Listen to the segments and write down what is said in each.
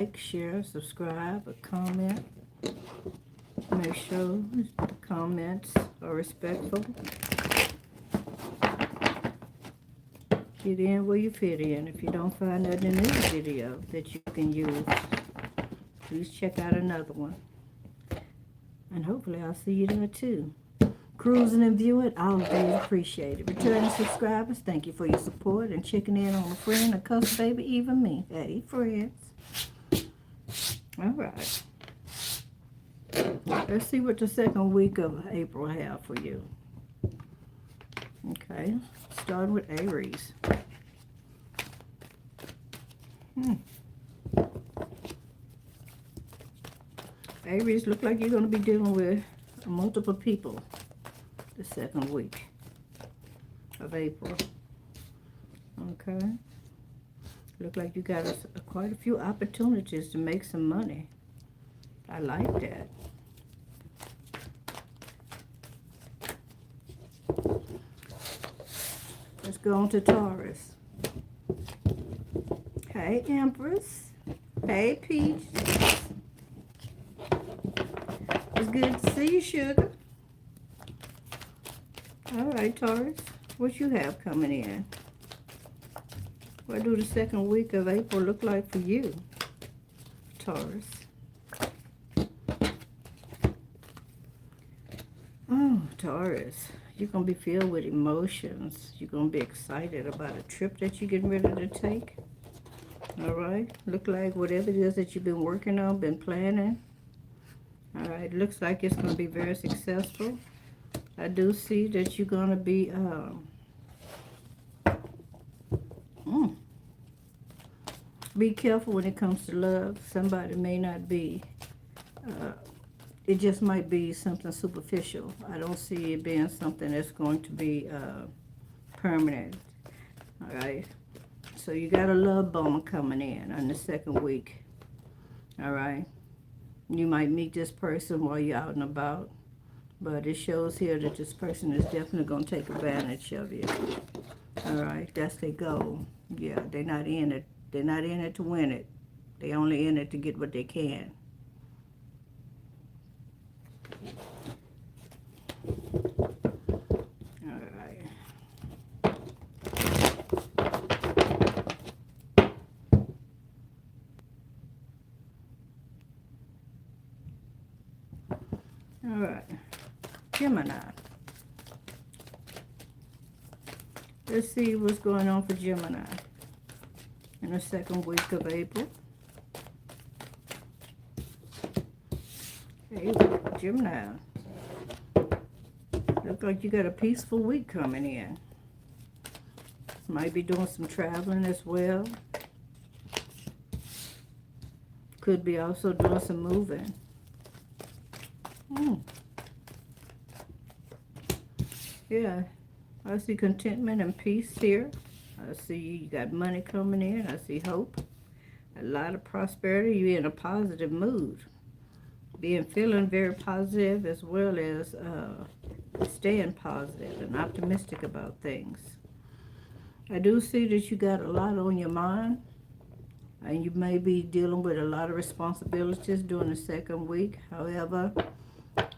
like, share, subscribe, or comment. Make sure the comments are respectful. Get in where you fit in. If you don't find that in this video that you can use, please check out another one. And hopefully I'll see you there too. Cruising and viewing, always appreciated. Returning subscribers, thank you for your support and checking in on a friend, a cuss baby, even me. Hey, friends. All right. Let's see what the second week of April have for you. Okay, starting with Aries. Aries, look like you're going to be dealing with multiple people the second week of April. Okay. Look like you got quite a few opportunities to make some money. I like that. Let's go on to Taurus. Hey, Empress. Hey, Peach. It's good to see you, sugar. All right, Taurus. What you have coming in? What do the second week of April look like for you, Taurus? Oh, Taurus. You're going to be filled with emotions. You're going to be excited about a trip that you're getting ready to take. All right. Look like whatever it is that you've been working on, been planning. All right. Looks like it's going to be very successful. I do see that you're going to be... Be careful when it comes to love. Somebody may not be... it just might be something superficial. I don't see it being something that's going to be permanent. All right. So you got a love bomb coming in on the second week. All right. You might meet this person while you're out and about. But it shows here that this person is definitely going to take advantage of you. All right. That's their goal. Yeah, they're not in it. They're not in it to win it. They're only in it to get what they can. All right, Gemini. Let's see what's going on for Gemini in the second week of April. Hey, Gemini. Look like you got a peaceful week coming in. Might be doing some traveling as well. Could be also doing some moving. Yeah, I see contentment and peace here. I see you got money coming in. I see hope. A lot of prosperity. You're in a positive mood. Feeling very positive as well as staying positive and optimistic about things. I do see that you got a lot on your mind. And you may be dealing with a lot of responsibilities during the second week. However,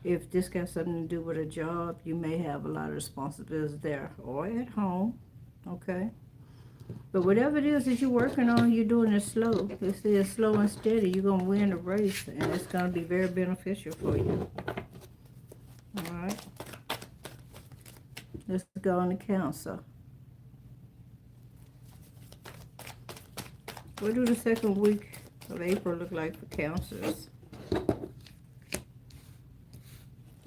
if this got something to do with a job, you may have a lot of responsibilities there or at home, okay? But whatever it is that you're working on, you're doing it slow. It says slow and steady. You're going to win the race, and it's going to be very beneficial for you. All right? Let's go on to Cancer. What do the second week of April look like for Cancers?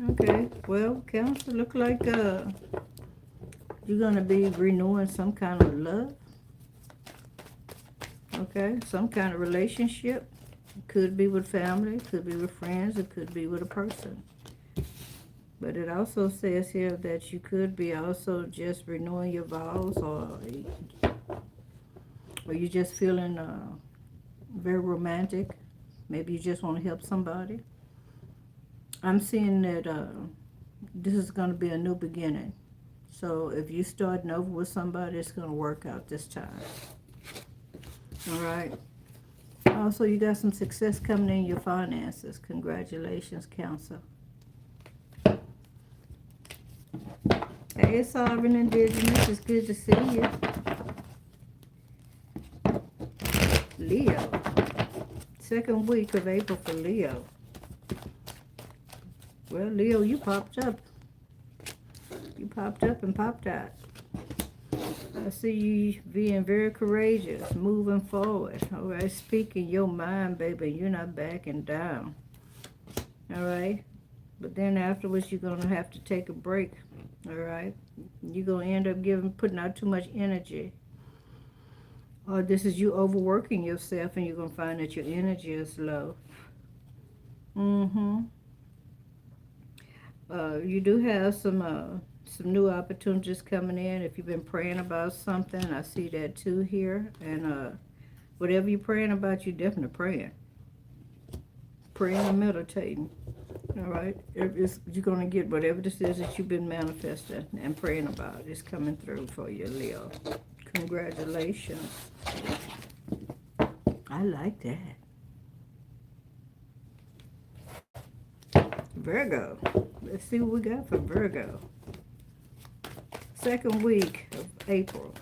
Okay, well, Cancer, look like you're going to be renewing some kind of love. Okay, some kind of relationship. It could be with family, it could be with friends, it could be with a person. But it also says here that you could be also just renewing your vows, or you're just feeling very romantic. Maybe you just want to help somebody. I'm seeing that this is going to be a new beginning. So if you're starting over with somebody, it's going to work out this time. All right. Also, you got some success coming in your finances. Congratulations, Cancer. Hey, Sovereign Indigenous. It's good to see you. Leo. Second week of April for Leo. Well, Leo, you popped up. You popped up and popped out. I see you being very courageous, moving forward. All right, speaking your mind, baby. You're not backing down. All right? But then afterwards, you're going to have to take a break. All right? You're going to end up putting out too much energy. Or this is you overworking yourself, and you're going to find that your energy is low. You do have some new opportunities coming in. If you've been praying about something, I see that too here. And whatever you're praying about, you're definitely praying. Praying and meditating. All right? You're going to get whatever this is that you've been manifesting and praying about. It's coming through for you, Leo. Congratulations. I like that. Virgo. Let's see what we got for Virgo. Second week of April.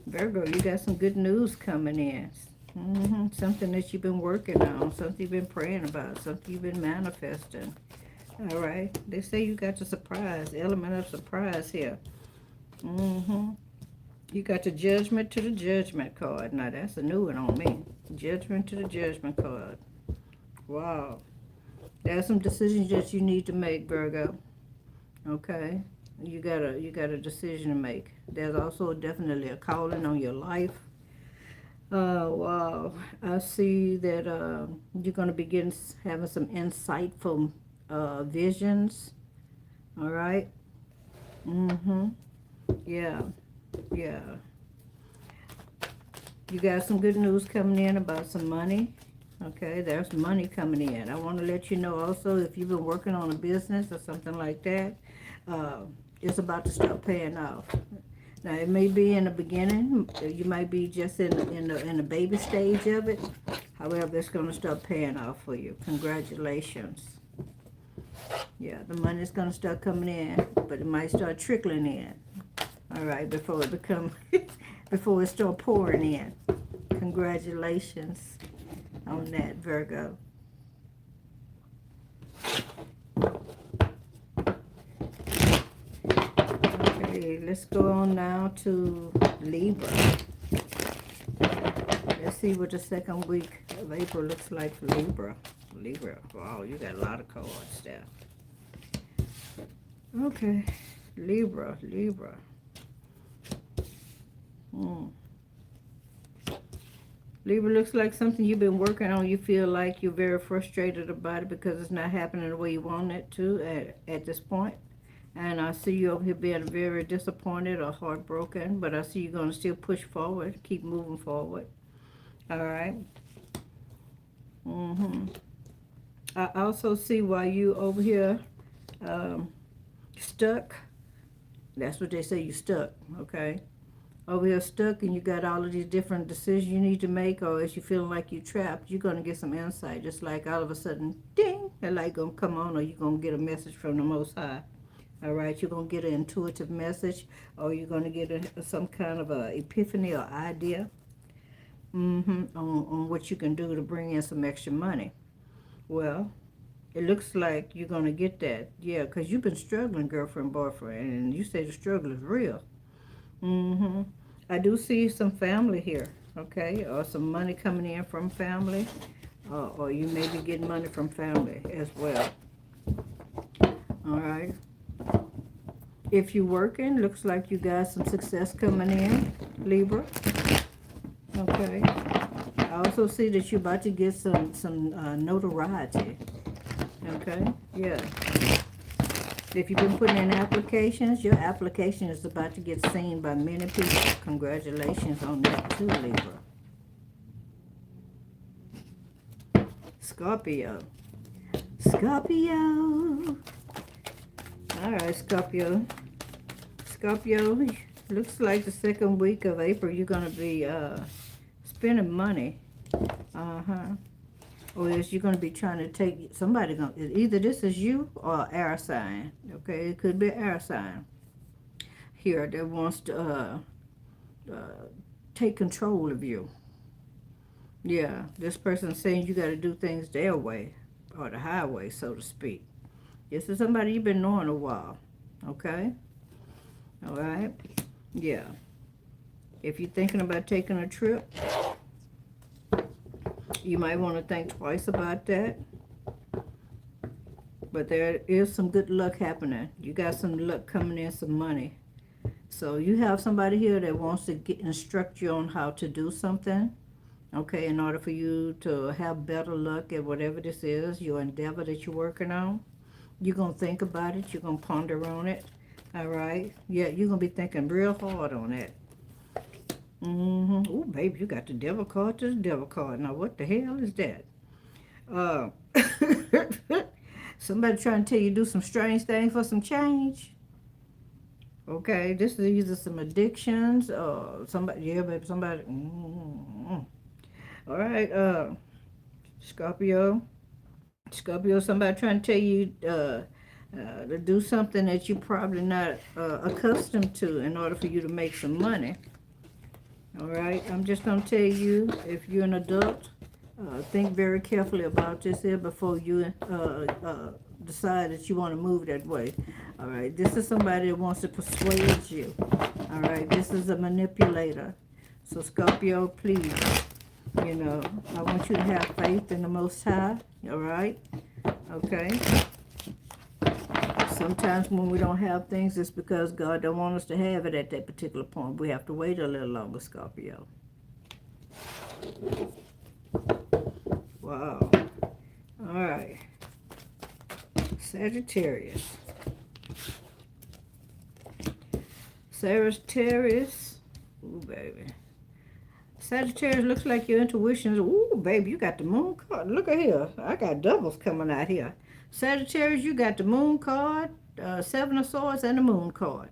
Virgo, you got some good news coming in. Something that you've been working on, something you've been praying about, something you've been manifesting. All right. They say you got the surprise, element of surprise here. You got the Judgment to the Judgment card. Now, that's a new one on me. Judgment to the Judgment card. Wow. There's some decisions that you need to make, Virgo. Okay? You got a decision to make. There's also definitely a calling on your life. Wow. I see that you're going to begin having some insightful visions. All right? Yeah. You got some good news coming in about some money. Okay, there's money coming in. I want to let you know also, if you've been working on a business or something like that, it's about to start paying off. Now, it may be in the beginning. You might be just in the baby stage of it. However, it's going to start paying off for you. Congratulations. Yeah, the money's going to start coming in, but it might start trickling in. All right, before it start pouring in. Congratulations on that, Virgo. Okay, let's go on now to Libra. Let's see what the second week of April looks like for Libra. Libra, wow, you got a lot of cards there. Okay, Libra. Libra looks like something you've been working on. You feel like you're very frustrated about it because it's not happening the way you want it to at this point. And I see you over here being very disappointed or heartbroken, but I see you're going to still push forward, keep moving forward. All right. I also see why you over here stuck. That's what they say, you stuck, okay? Over here stuck, and you got all of these different decisions you need to make, or as you feeling like you're trapped, you're going to get some insight. Just like all of a sudden, ding, the light going to come on, or you're going to get a message from the Most High. All right, you're going to get an intuitive message, or you're going to get some kind of a epiphany or idea on what you can do to bring in some extra money. Well, it looks like you're going to get that. Yeah, because you've been struggling, girlfriend, boyfriend, and you say the struggle is real. I do see some family here, okay, or some money coming in from family, or you may be getting money from family as well. All right. If you're working, looks like you got some success coming in, Libra. Okay. I also see that you're about to get some notoriety. Okay. Yeah. If you've been putting in applications, your application is about to get seen by many people. Congratulations on that too, Libra. Scorpio. All right, Scorpio. Scorpio, looks like the second week of April you're going to be spending money. Or is you going to be trying to take somebody? Either this is you or air sign. Okay, it could be an air sign here that wants to take control of you. Yeah, this person's saying you got to do things their way, or the highway, so to speak. This is somebody you've been knowing a while. Okay? All right? Yeah. If you're thinking about taking a trip, you might want to think twice about that. But there is some good luck happening. You got some luck coming in, some money. So you have somebody here that wants to instruct you on how to do something. Okay, in order for you to have better luck at whatever this is, your endeavor that you're working on. You're going to think about it. You're going to ponder on it. All right? Yeah, you're going to be thinking real hard on that. Oh, baby, you got the devil card to the devil card. Now, what the hell is that? Somebody trying to tell you do some strange things for some change. Okay, this is either some addictions or somebody, yeah, baby, somebody. All right, Scorpio, somebody trying to tell you to do something that you're probably not accustomed to in order for you to make some money. All right, I'm just going to tell you, if you're an adult, think very carefully about this here before you decide that you want to move that way. All right, this is somebody that wants to persuade you. All right, this is a manipulator. So Scorpio, please, you know, I want you to have faith in the Most High. All right, okay. Sometimes when we don't have things, it's because God don't want us to have it at that particular point. We have to wait a little longer, Scorpio. Wow. All right. Sagittarius. Ooh, baby. Sagittarius, looks like your intuition is, ooh, baby, you got the moon card. Look at here. I got doubles coming out here. Sagittarius, you got the moon card, Seven of Swords, and the moon card.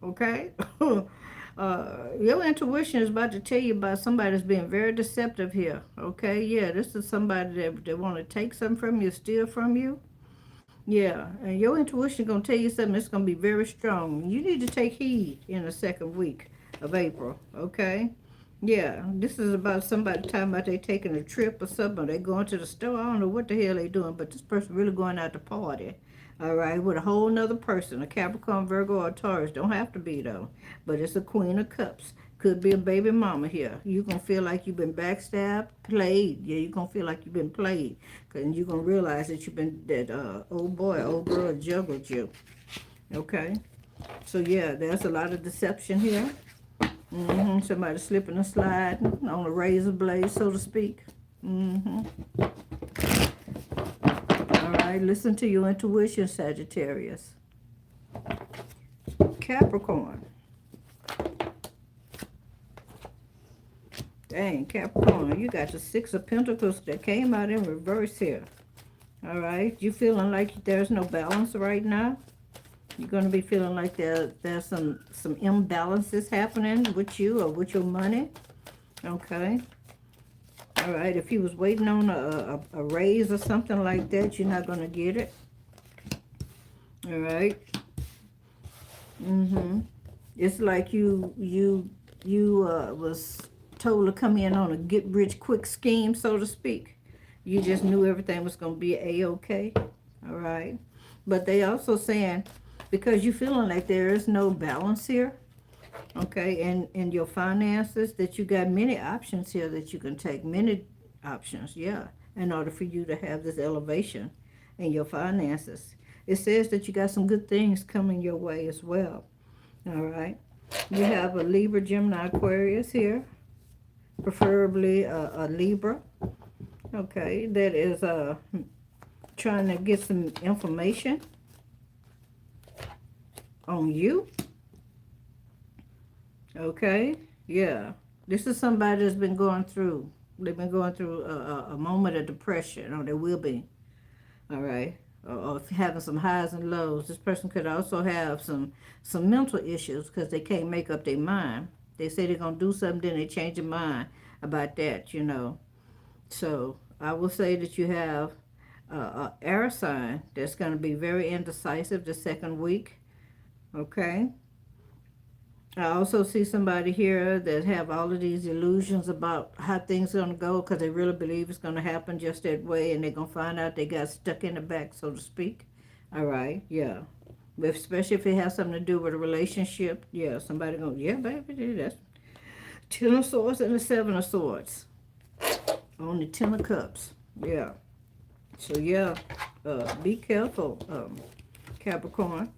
Okay? Your intuition is about to tell you about somebody that's being very deceptive here. Okay? Yeah, this is somebody that want to take something from you, steal from you. Yeah, and your intuition going to tell you something that's going to be very strong. You need to take heed in the second week of April. Okay? Yeah, this is about somebody talking about they taking a trip or something. They going to the store. I don't know what the hell they doing, but this person really going out to party. All right, with a whole nother person, a Capricorn, Virgo, or Taurus. Don't have to be, though. But it's a Queen of Cups. Could be a baby mama here. You're going to feel like you've been backstabbed, played. Yeah, you're going to feel like you've been played. And you're going to realize that you've been, that old boy, old girl juggled you. Okay? So, yeah, there's a lot of deception here. Somebody slipping and sliding on a razor blade, so to speak. All right, listen to your intuition, Sagittarius. Capricorn. Dang, Capricorn, you got the Six of Pentacles that came out in reverse here. All right, you feeling like there's no balance right now? You're going to be feeling like there's some imbalances happening with you or with your money. Okay. All right. If you was waiting on a raise or something like that, you're not going to get it. All right. It's like you was told to come in on a get-rich-quick scheme, so to speak. You just knew everything was going to be A-okay. All right. But they also saying, because you're feeling like there is no balance here, okay, in your finances, that you got many options here that you can take, many options, yeah, in order for you to have this elevation in your finances. It says that you got some good things coming your way as well, all right? You have a Libra, Gemini, Aquarius here, preferably a Libra, okay, that is trying to get some information on you. Okay, yeah, this is somebody that's been going through, they've been going through a moment of depression, or they will be, all right, or having some highs and lows. This person could also have some mental issues because they can't make up their mind. They say they're going to do something, then they change their mind. about that, you know. So I will say that you have a air sign that's going to be very indecisive the second week, okay? I also see somebody here that have all of these illusions about how things are going to go because they really believe it's going to happen just that way, and they're going to find out they got stuck in the back, so to speak. All right, yeah. But especially if it has something to do with a relationship, yeah, somebody going, yeah, baby, that's 10 of swords and the 7 of swords. On the 10 of cups, yeah. So, yeah, be careful, Capricorn.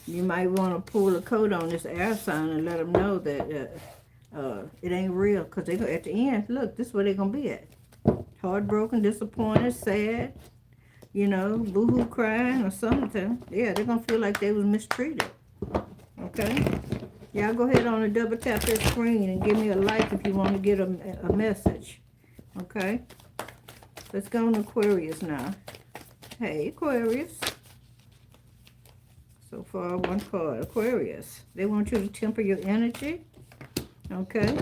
You might want to pull a coat on this air sign and let them know that it ain't real. Because they at the end, look, this is where they're going to be at. Heartbroken, disappointed, sad, you know, boo-hoo crying or something. Yeah, they're going to feel like they was mistreated. Okay? Y'all go ahead on and double tap that screen and give me a like if you want to get a message. Okay? Let's go on Aquarius now. Hey, Aquarius. So far, one card. Aquarius. They want you to temper your energy. Okay?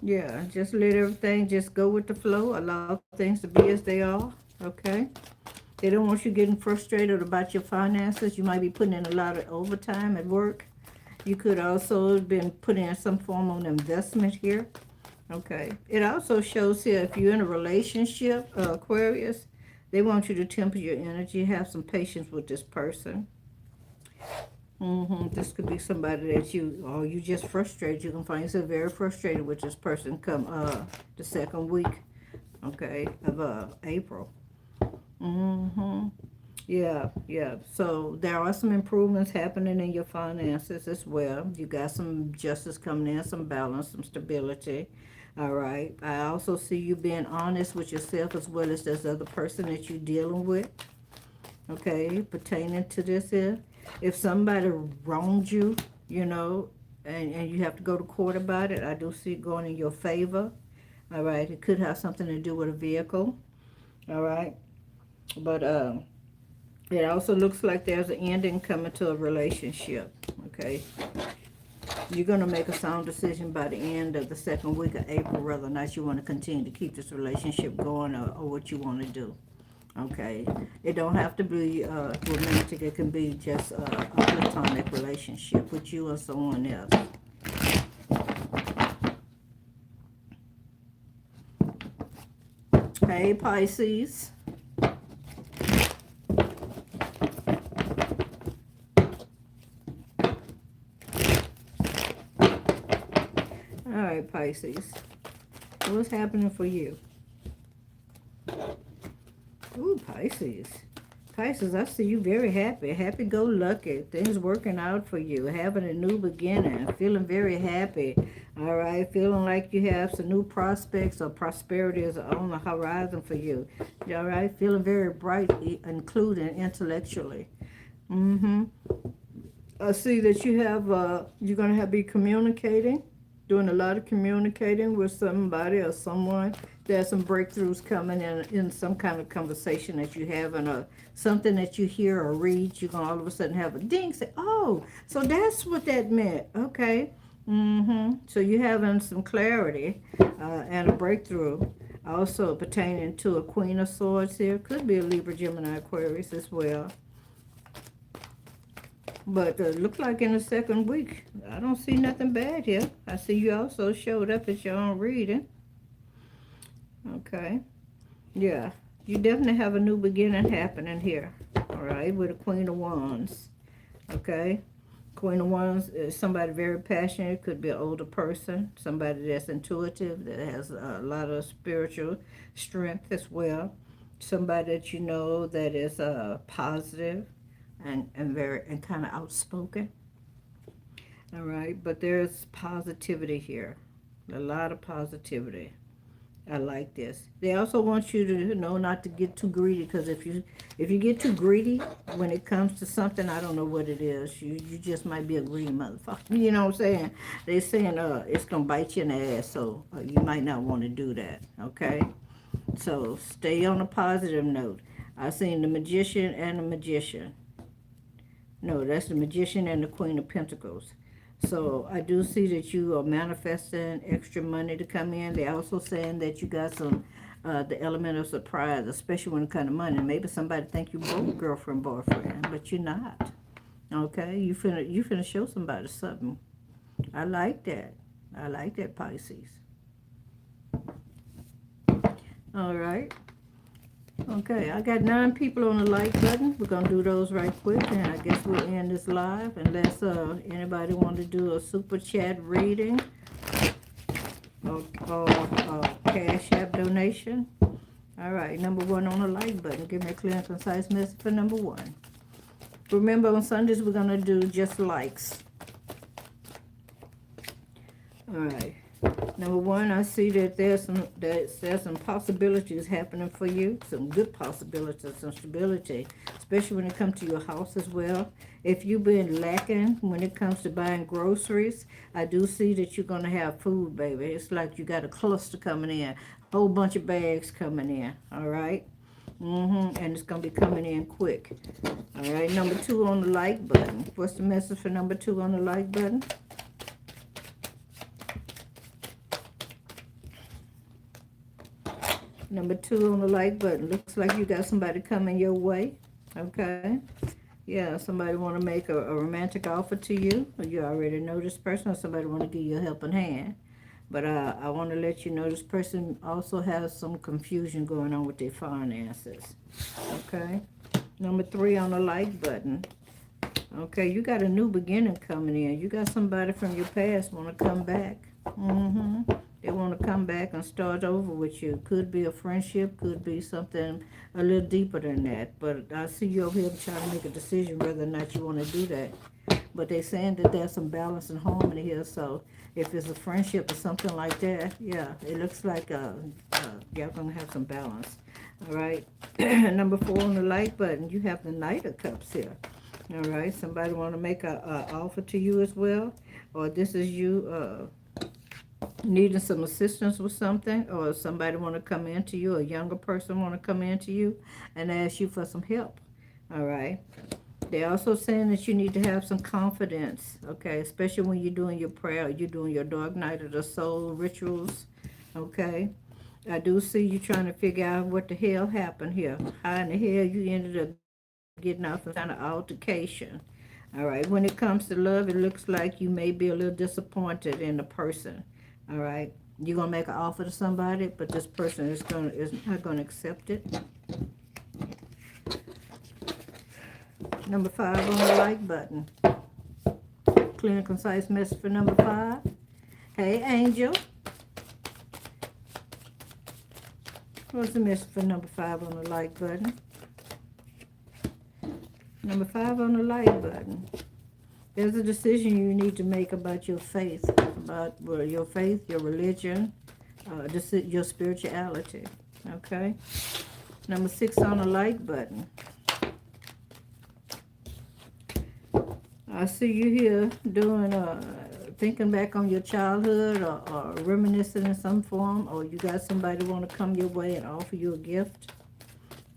Yeah, just let everything just go with the flow. Allow things to be as they are. Okay? They don't want you getting frustrated about your finances. You might be putting in a lot of overtime at work. You could also have been putting in some form of investment here. Okay. It also shows here if you're in a relationship, Aquarius, they want you to temper your energy. Have some patience with this person. This could be somebody that you just frustrated. You can find yourself very frustrated with this person come the second week, okay, of April. Yeah. So there are some improvements happening in your finances as well. You got some justice coming in, some balance, some stability. All right. I also see you being honest with yourself as well as this other person that you're dealing with. Okay, pertaining to this here. If somebody wronged you, you know, and you have to go to court about it, I do see it going in your favor. All right. It could have something to do with a vehicle. All right. But it also looks like there's an ending coming to a relationship. Okay. You're going to make a sound decision by the end of the second week of April, whether or not you want to continue to keep this relationship going or what you want to do. Okay. It don't have to be romantic. It can be just a platonic relationship with you or someone else. Hey, Pisces. All right, Pisces. What's happening for you? Ooh, Pisces. Pisces, I see you very happy. Happy-go-lucky. Things working out for you. Having a new beginning. Feeling very happy. All right. Feeling like you have some new prospects or prosperity is on the horizon for you. All right. Feeling very bright, including intellectually. I see that you have, you're going to be communicating. Doing a lot of communicating with somebody or someone. There's some breakthroughs coming in some kind of conversation that you have and something that you hear or read. You're going to all of a sudden have a ding. Say, oh, so that's what that meant. Okay. So you're having some clarity and a breakthrough. Also pertaining to a Queen of Swords here. Could be a Libra, Gemini, Aquarius as well. But look like in the second week, I don't see nothing bad here. I see you also showed up at your own reading. Okay. Yeah. You definitely have a new beginning happening here. All right. With a Queen of Wands. Okay. Queen of Wands is somebody very passionate. Could be an older person. Somebody that's intuitive. That has a lot of spiritual strength as well. Somebody that you know that is positive. And kind of outspoken. All right, but there's positivity here, a lot of positivity. I like this. They also want you to know not to get too greedy, because if you get too greedy when it comes to something, I don't know what it is. You just might be a greedy motherfucker. You know what I'm saying? They're saying it's gonna bite you in the ass, so you might not want to do that. Okay, so stay on a positive note. I seen the Magician and the Magician. No, that's the Magician and the Queen of Pentacles. So I do see that you are manifesting extra money to come in. They're also saying that you got some, the element of surprise, especially when it comes to money. Maybe somebody think you both girlfriend, boyfriend, but you're not. Okay, you finna show somebody something. I like that. I like that, Pisces. All right. Okay, I got 9 people on the like button. We're gonna do those right quick, and I guess we'll end this live unless anybody want to do a super chat reading or cash app donation. All right, number 1 on the like button. Give me a clear and concise message for number 1. Remember, on Sundays we're gonna do just likes. All right. Number 1, I see that there's some possibilities happening for you, some good possibilities, some stability, especially when it comes to your house as well. If you've been lacking when it comes to buying groceries, I do see that you're going to have food, baby. It's like you got a cluster coming in, a whole bunch of bags coming in, all right? And it's going to be coming in quick. All right, number 2 on the like button. What's the message for number 2 on the like button? Number 2 on the like button. Looks like you got somebody coming your way. Okay. Yeah, somebody want to make a romantic offer to you. Or you already know this person, or somebody want to give you a helping hand. But I want to let you know this person also has some confusion going on with their finances. Okay. Number 3 on the like button. Okay, you got a new beginning coming in. You got somebody from your past want to come back. They want to come back and start over with you. Could be a friendship, could be something a little deeper than that. But I see you over here trying to make a decision whether or not you want to do that. But they're saying that there's some balance and harmony here. So if it's a friendship or something like that, yeah, it looks like y'all going to have some balance. All right. Number 4 on the like button, you have the Knight of Cups here. All right. Somebody want to make a offer to you as well? Or this is you needing some assistance with something, or somebody want to come into you, a younger person want to come into you and ask you for some help. All right. They're also saying that you need to have some confidence, okay, especially when you're doing your prayer, you're doing your dark night of the soul rituals, okay. I do see you trying to figure out what the hell happened here. How in the hell you ended up getting off some kind of altercation. All right. When it comes to love, it looks like you may be a little disappointed in the person. All right. You're going to make an offer to somebody, but this person is not going to accept it. Number 5 on the like button. Clear and concise message for number 5. Hey, Angel. What's the message for number 5 on the like button? Number 5 on the like button. There's a decision you need to make about your faith, your faith, your religion, your spirituality, okay? Number 6 on the like button. I see you here doing, thinking back on your childhood or reminiscing in some form, or you got somebody want to come your way and offer you a gift,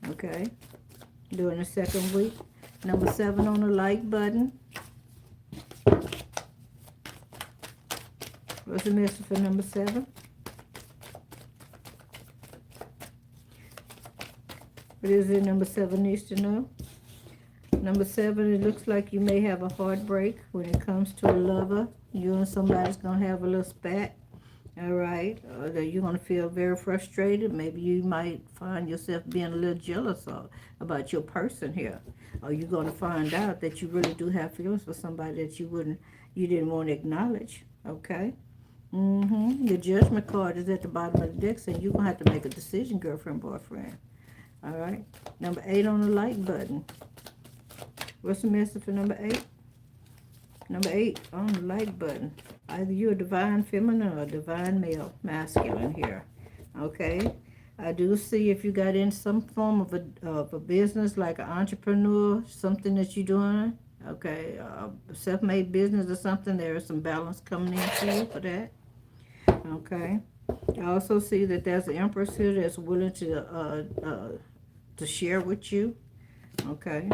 okay? During the second week. Number 7 on the like button. What's the message for number 7? What is it number 7 needs to know? Number 7, it looks like you may have a heartbreak when it comes to a lover. You and somebody's going to have a little spat. All right. That you're going to feel very frustrated. Maybe you might find yourself being a little jealous about your person here. Or you're going to find out that you really do have feelings for somebody that you didn't want to acknowledge. Okay. Your judgment card is at the bottom of the deck, saying you're going to have to make a decision, girlfriend, boyfriend. All right. Number 8 on the like button. What's the message for number 8? Number 8 on the like button. Either you're a divine feminine or a divine male, masculine here. Okay. I do see if you got in some form of a business, like an entrepreneur, something that you're doing. Okay. Self-made business or something. There is some balance coming in for you for that. Okay. I also see that there's an empress here that's willing to share with you. Okay.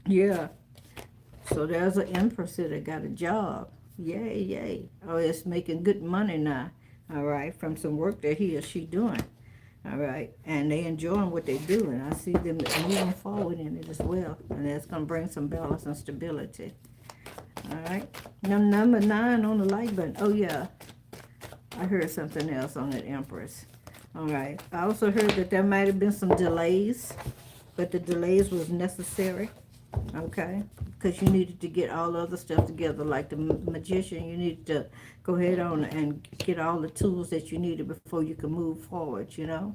Yeah. So there's an empress here that got a job. Yay, yay. Oh, it's making good money now. All right, from some work that he or she doing. All right, and they enjoying what they do, and I see them moving forward in it as well, and that's gonna bring some balance and stability. All right, now number 9 on the like button. Oh yeah, I heard something else on that Empress. All right, I also heard that there might have been some delays, but the delays was necessary. Okay, because you needed to get all the other stuff together, like the magician. You needed to go ahead on and get all the tools that you needed before you can move forward. You know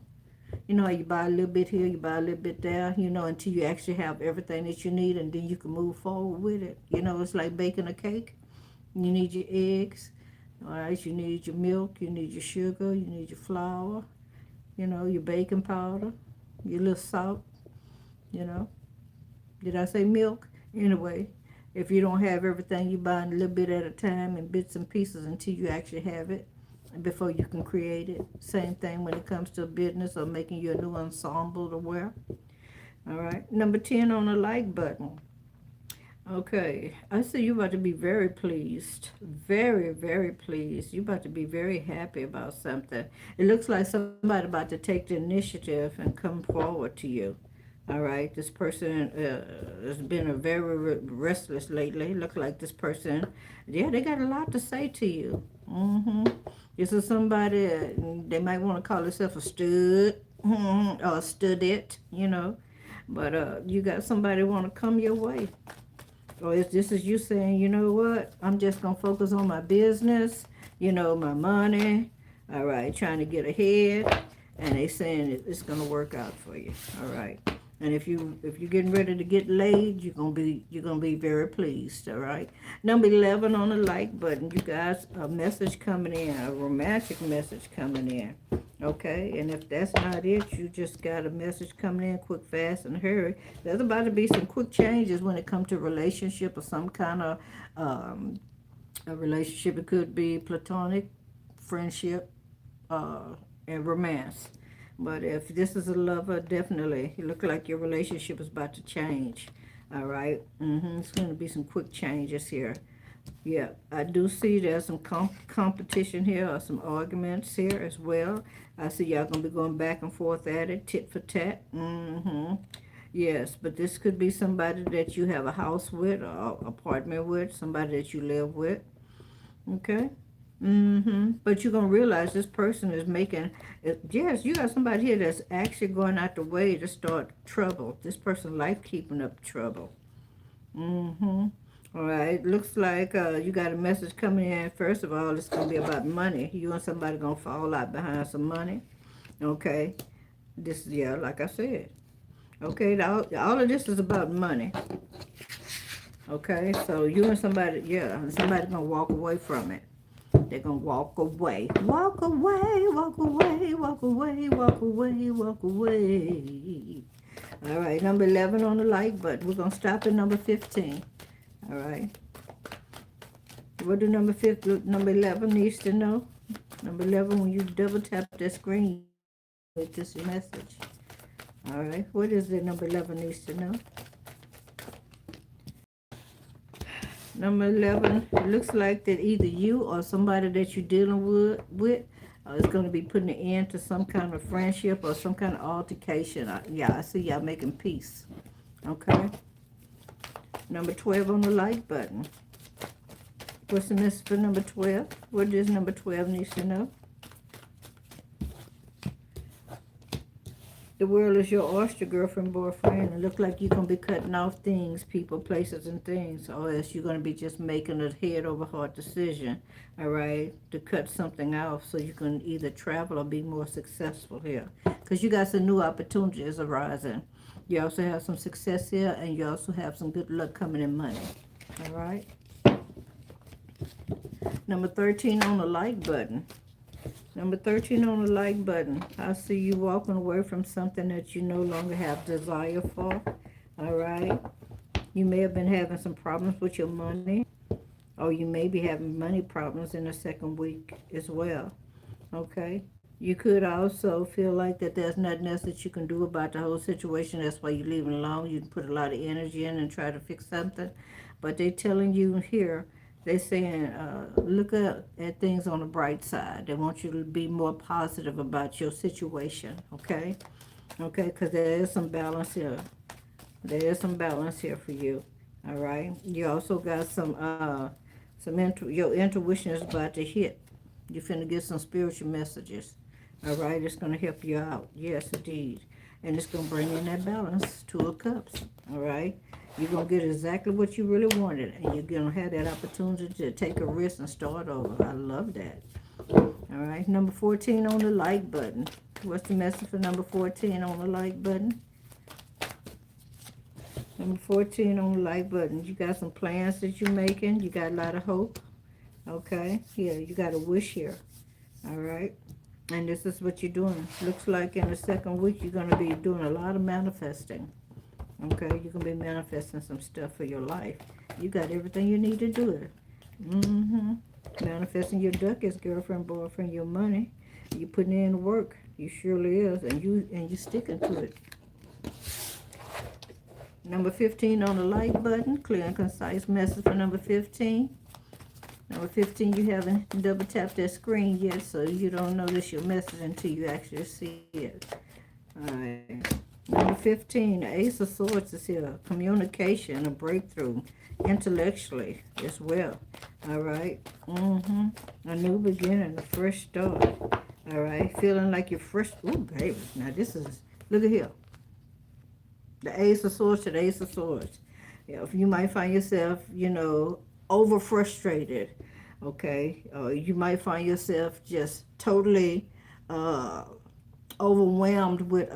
how you buy a little bit here, you buy a little bit there, until you actually have everything that you need, and then you can move forward with it. It's like baking a cake. You need your eggs, all right, you need your milk, you need your sugar, you need your flour, your baking powder, your little salt, you know. Did I say milk? Anyway, if you don't have everything, you buy a little bit at a time in bits and pieces until you actually have it before you can create it. Same thing when it comes to business or making your new ensemble to wear. All right. Number 10 on the like button. Okay. I see you about to be very pleased. Very, very pleased. You about to be very happy about something. It looks like somebody about to take the initiative and come forward to you. All right, this person has been a very restless lately. Look like this person, yeah, they got a lot to say to you. This is somebody, they might want to call themselves a stud or a studette, But you got somebody want to come your way. Or if this is you saying, you know what, I'm just going to focus on my business, my money. All right, trying to get ahead. And they saying it's going to work out for you. All right. And if you're getting ready to get laid, you're gonna be very pleased. All right. Number 11 on the like button. You guys, a message coming in, a romantic message coming in. Okay. And if that's not it, you just got a message coming in quick, fast, and hurry. There's about to be some quick changes when it comes to relationship or some kind of a relationship. It could be platonic, friendship, and romance. But if this is a lover, definitely, you look like your relationship is about to change. All right? It's going to be some quick changes here. Yeah, I do see there's some competition here or some arguments here as well. I see y'all going to be going back and forth at it, tit for tat. Yes, but this could be somebody that you have a house with or apartment with, somebody that you live with. Okay? But you're going to realize this person is making, yes, you got somebody here that's actually going out the way to start trouble. This person life keeping up trouble. All right, looks like you got a message coming in. First of all, it's going to be about money. You and somebody going to fall out behind some money. Okay, this, yeah, like I said. Okay, all of this is about money. Okay, so you and somebody, yeah, somebody's going to walk away from it. They're going to walk away. Walk away, walk away, walk away, walk away, walk away. All right, number 11 on the like button. We're going to stop at number 15. All right. What do number 11 needs to know? Number 11, when you double tap that screen, you get this message. All right, what is it number 11 needs to know? Number 11, it looks like that either you or somebody that you're dealing with is going to be putting an end to some kind of friendship or some kind of altercation. I see y'all making peace. Okay. Number 12 on the like button. What's the message for number 12? What does number 12 needs to know? The world is your oyster, girlfriend, boyfriend. It looks like you're going to be cutting off things, people, places, and things. Or else you're going to be just making a head-over-heart decision, all right, to cut something off so you can either travel or be more successful here. Because you got some new opportunities arising. You also have some success here, and you also have some good luck coming in money, all right? Number 13 on the like button. Number 13 on the like button. I see you walking away from something that you no longer have desire for. All right. You may have been having some problems with your money. Or you may be having money problems in the second week as well. Okay. You could also feel like that there's nothing else that you can do about the whole situation. That's why you're leaving alone. You can put a lot of energy in and try to fix something. but they telling you here, they saying, look at things on the bright side. They want you to be more positive about your situation, okay? Okay, because there is some balance here. There is some balance here for you, all right? You also got your intuition is about to hit. You're finna get some spiritual messages, all right? It's going to help you out. Yes, indeed. And it's going to bring in that balance, Two of Cups, all right? You're going to get exactly what you really wanted, and you're going to have that opportunity to take a risk and start over. I love that. All right, number 14 on the like button. What's the message for number 14 on the like button? Number 14 on the like button. You got some plans that you're making. You got a lot of hope. Okay, yeah, you got a wish here. All right, and this is what you're doing. Looks like in the second week, you're going to be doing a lot of manifesting. Okay, you're going to be manifesting some stuff for your life. You got everything you need to do it. Manifesting your ducats, girlfriend, boyfriend, your money. You putting in work. You surely is, and you sticking to it. Number 15 on the like button. Clear and concise message for number 15. Number 15, you haven't double tapped that screen yet, so you don't notice your message until you actually see it. All right. Number 15, the Ace of Swords is here. Communication, a breakthrough, intellectually as well. All right. A new beginning, a fresh start. All right. Feeling like you're fresh. Ooh, baby. Now this is, look at here. The Ace of Swords to the Ace of Swords. Yeah, you might find yourself, over frustrated. Okay. You might find yourself just totally overwhelmed with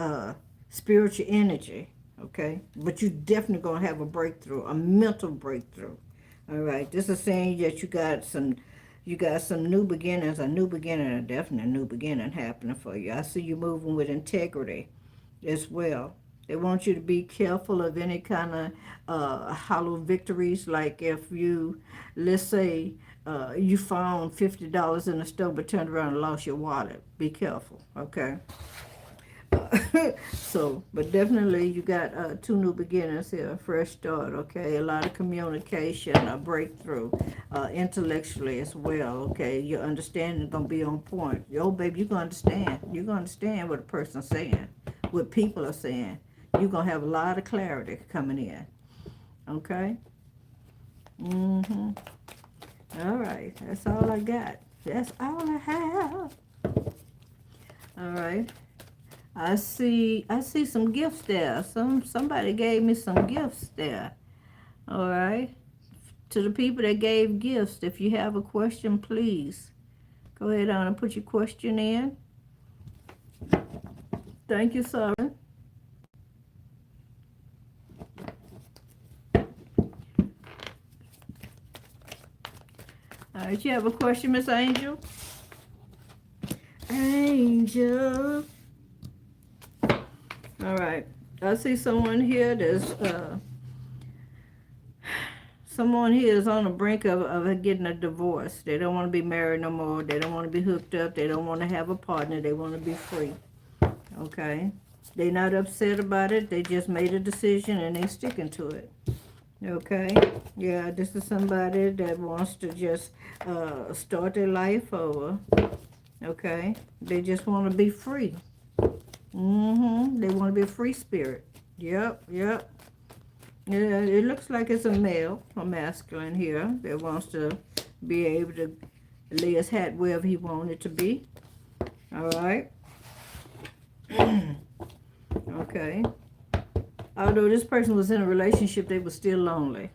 spiritual energy, okay? But you definitely going to have a breakthrough, a mental breakthrough, all right? This is saying that you got some new beginnings, a definite new beginning happening for you. I see you moving with integrity as well. They want you to be careful of any kind of hollow victories, like if you, let's say, you found $50 in the store but turned around and lost your wallet. Be careful, okay? But definitely you got two new beginnings here, a fresh start, okay? A lot of communication, a breakthrough, intellectually as well, okay? Your understanding is going to be on point. Yo, baby, you're going to understand. You're going to understand what a person's saying, what people are saying. You're going to have a lot of clarity coming in, okay? All right, that's all I got. That's all I have. All right. I see some gifts there. Somebody gave me some gifts there. All right. To the people that gave gifts, if you have a question, please go ahead on and put your question in. Thank you, sir. All right, you have a question, Miss Angel? Angel. All right. I see someone here that's someone here is on the brink of getting a divorce. They don't want to be married no more. They don't want to be hooked up. They don't want to have a partner. They want to be free. Okay? They're not upset about it. They just made a decision and they're sticking to it. Okay? Yeah, this is somebody that wants to just start their life over. Okay? They just want to be free. They want to be a free spirit. Yep. Yeah, it looks like it's a male, a masculine here that wants to be able to lay his hat wherever he wanted to be. All right. Okay. Although this person was in a relationship, they were still lonely.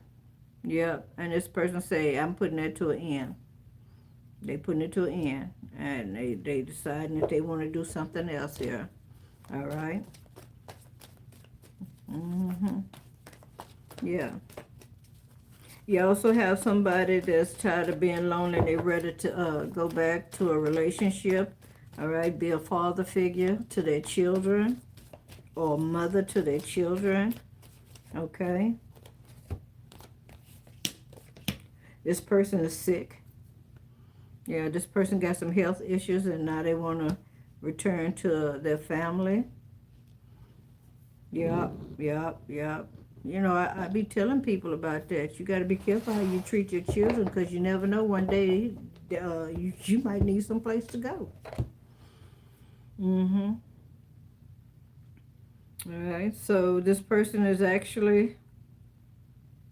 Yep. And this person say, I'm putting that to an end. They putting it to an end. And they deciding that they want to do something else here. All right. Yeah. You also have somebody that's tired of being lonely. They're ready to go back to a relationship. All right. Be a father figure to their children or mother to their children. Okay. This person is sick. Yeah, this person got some health issues and now they want to return to their family. Yep. You know, I be telling people about that. You got to be careful how you treat your children because you never know one day you might need some place to go. Mm-hmm. All right. So this person is actually,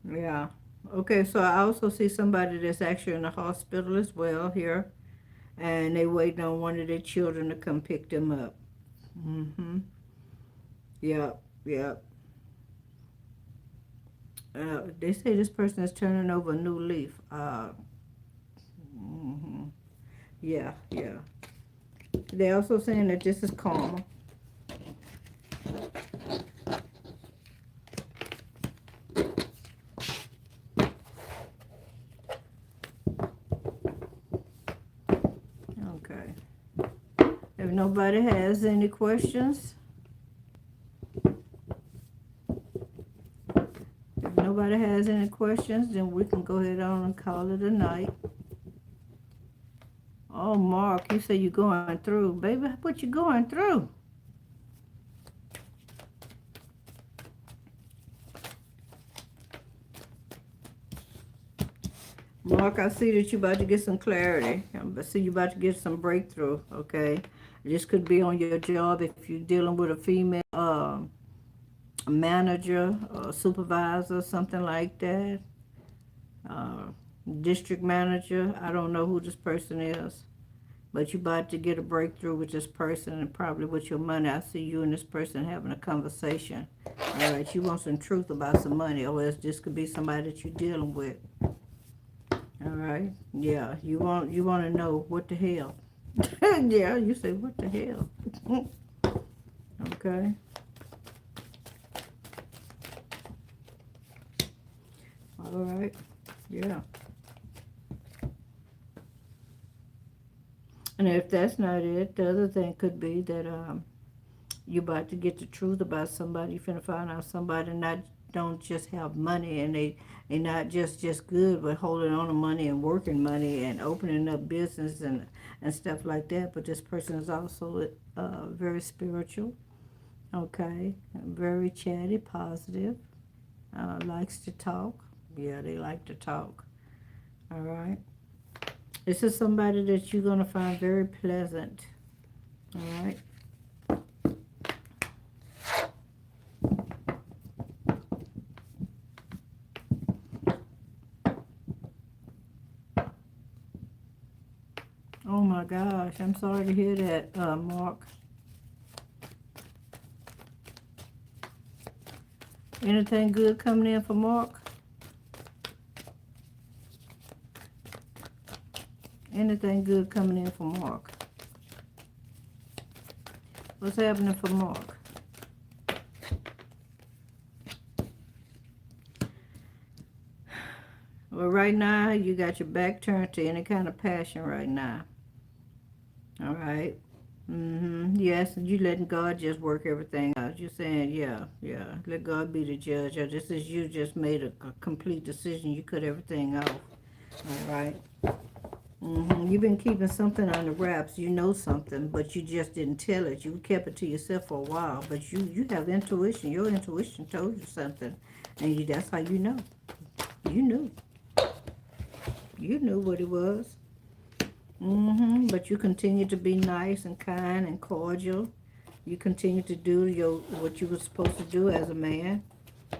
yeah. Okay, so I also see somebody that's actually in the hospital as well here, and they waiting on one of their children to come pick them up. Mm-hmm. Yep, yep. They say this person is turning over a new leaf. Mm-hmm. Yeah, yeah. They also saying that this is karma. Okay. If nobody has any questions, if nobody has any questions, then we can go ahead on and call it a night. Oh, Mark, you say you're going through. Baby, what you going through? Mark, I see that you're about to get some clarity. I see you about to get some breakthrough, okay? This could be on your job if you're dealing with a female manager or supervisor, something like that. Uh, District manager. I don't know who this person is. But you're about to get a breakthrough with this person and probably with your money. I see you and this person having a conversation. All right, you want some truth about some money, or else this could be somebody that you're dealing with. All right, yeah, you want to know what the hell. Yeah, you say what the hell. Okay. All right. Yeah. And if that's not it, the other thing could be that you're about to get the truth about somebody. You're finna find out somebody don't just have money, and they not just good with holding on to money and working money and opening up business and stuff like that. But this person is also very spiritual. Okay, very chatty, positive. Likes to talk. Yeah, they like to talk. All right. This is somebody that you're gonna find very pleasant. All right. Oh my gosh, I'm sorry to hear that, Mark. Anything good coming in for Mark? Anything good coming in for Mark? What's happening for Mark? Well, right now, you got your back turned to any kind of passion right now. All right. Yes, you letting God just work everything out. You're saying, yeah, yeah, let God be the judge. Or this is you just made a complete decision. You cut everything off. All right. You've been keeping something on the wraps. You know something, but you just didn't tell it. You kept it to yourself for a while. But you have intuition. Your intuition told you something, and that's how you know. You knew. You knew what it was. But you continue to be nice and kind and cordial. You continue to do what you were supposed to do as a man.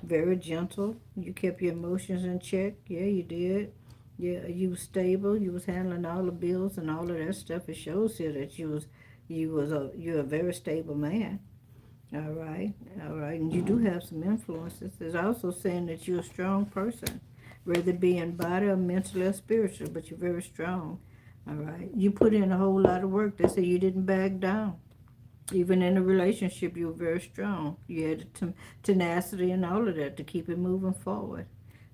Very gentle. You kept your emotions in check. Yeah, you did. Yeah, you was stable. You was handling all the bills and all of that stuff. It shows here that you're a very stable man. All right, all right, and you do have some influences. It's also saying that you're a strong person, whether it be in body or mentally or spiritual, but you're very strong. All right, you put in a whole lot of work. They say you didn't back down. Even in a relationship, you were very strong. You had the tenacity and all of that to keep it moving forward.